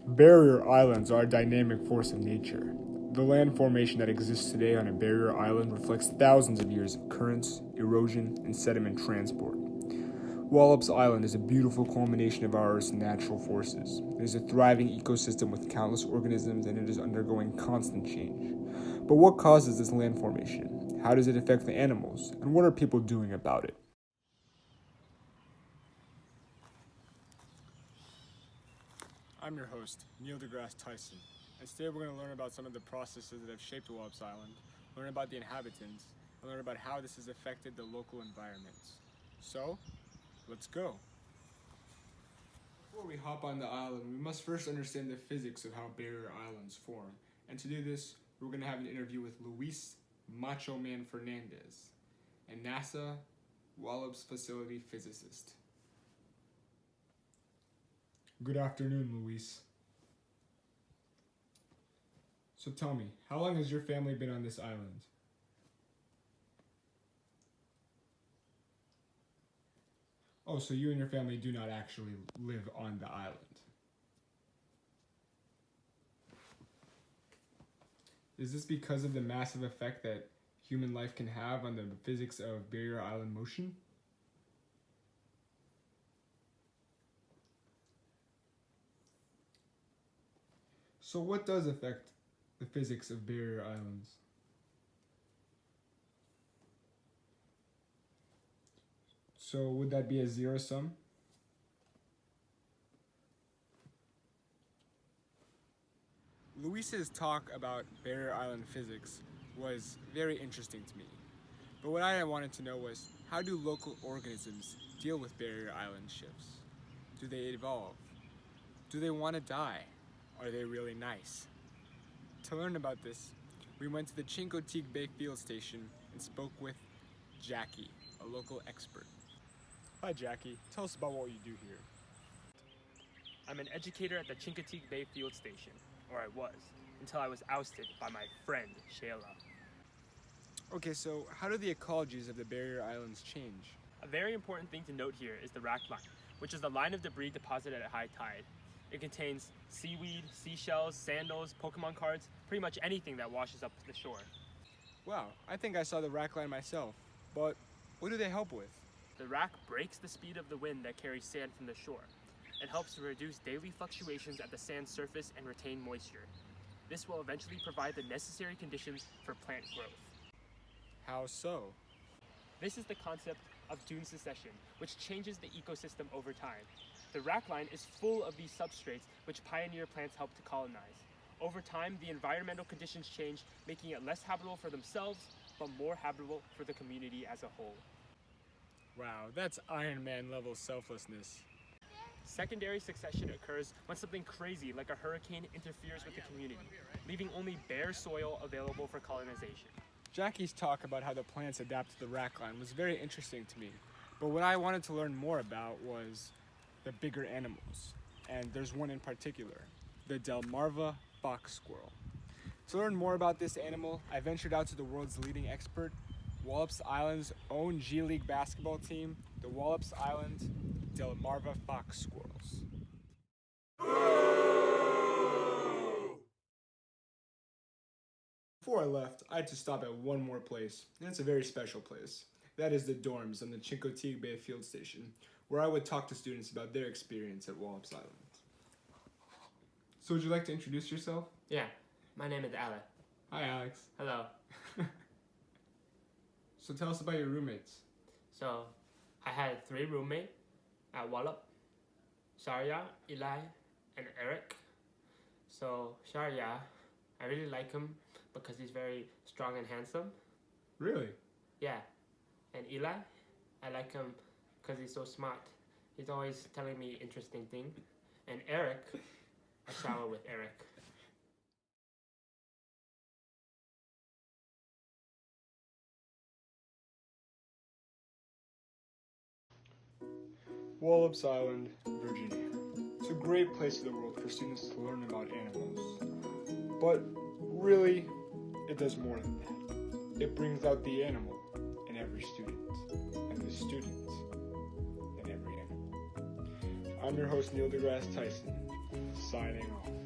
Barrier islands are a dynamic force of nature. The land formation that exists today on a barrier island reflects thousands of years of currents, erosion, and sediment transport. Wallop Island is a beautiful culmination of our Earth's natural forces. It is a thriving ecosystem with countless organisms, and it is undergoing constant change. But what causes this land formation? How does it affect the animals? And what are people doing about it? I'm your host, Neil deGrasse Tyson, and today we're going to learn about some of the processes that have shaped Wallop Island, learn about the inhabitants, and learn about how this has affected the local environments. So, let's go. Before we hop on the island, we must first understand the physics of how barrier islands form. And to do this, we're going to have an interview with Luis Macho Man Fernandez, a NASA Wallop's facility physicist. Good afternoon, Luis. So tell me, how long has your family been on this island? Oh, so you and your family do not actually live on the island. Is this because of the massive effect that human life can have on the physics of barrier island motion? So what does affect the physics of barrier islands? So would that be a zero sum? Luis's talk about barrier island physics was very interesting to me. But what I wanted to know was, how do local organisms deal with barrier island shifts? Do they evolve? Do they want to die? Are they really nice? To learn about this, we went to the Chincoteague Bay Field Station and spoke with Jackie, a local expert. Hi Jackie, tell us about what you do here. I'm an educator at the Chincoteague Bay Field Station, or I was, until I was ousted by my friend, Shayla. Okay, so how do the ecologies of the barrier islands change? A very important thing to note here is the rack line, which is the line of debris deposited at high tide. It contains seaweed, seashells, sandals, Pokemon cards, pretty much anything that washes up to the shore. Wow, I think I saw the rack line myself, but what do they help with? The rack breaks the speed of the wind that carries sand from the shore. It helps to reduce daily fluctuations at the sand's surface and retain moisture. This will eventually provide the necessary conditions for plant growth. How so? This is the concept of dune succession, which changes the ecosystem over time. The rack line is full of these substrates which pioneer plants help to colonize. Over time, the environmental conditions change, making it less habitable for themselves, but more habitable for the community as a whole. Wow, that's Iron Man level selflessness. Secondary succession occurs when something crazy like a hurricane interferes with the community, leaving only bare soil available for colonization. Jackie's talk about how the plants adapt to the rack line was very interesting to me, but what I wanted to learn more about was the bigger animals, and there's one in particular, the Delmarva fox squirrel. To learn more about this animal, I ventured out to the world's leading expert, Wallop Island's own G League basketball team, the Wallop Island Delmarva fox squirrels. Before I left, I had to stop at one more place, and it's a very special place. That is the dorms on the Chincoteague Bay Field Station, where I would talk to students about their experience at Wallop Island. So would you like to introduce yourself? Yeah, my name is Alex. Hi, Alex. Hello. So tell us about your roommates. So, I had 3 roommates at Wallop: Sharia, Eli, and Eric. So, Sharia, I really like him because he's very strong and handsome. Really? Yeah. And Eli, I like him because he's so smart. He's always telling me interesting things. And Eric, I shower with Eric. Wallop Island, Virginia. It's a great place in the world for students to learn about animals. But really, it does more than that. It brings out the animal in every student, and the student in every animal. I'm your host, Neil deGrasse Tyson, signing off.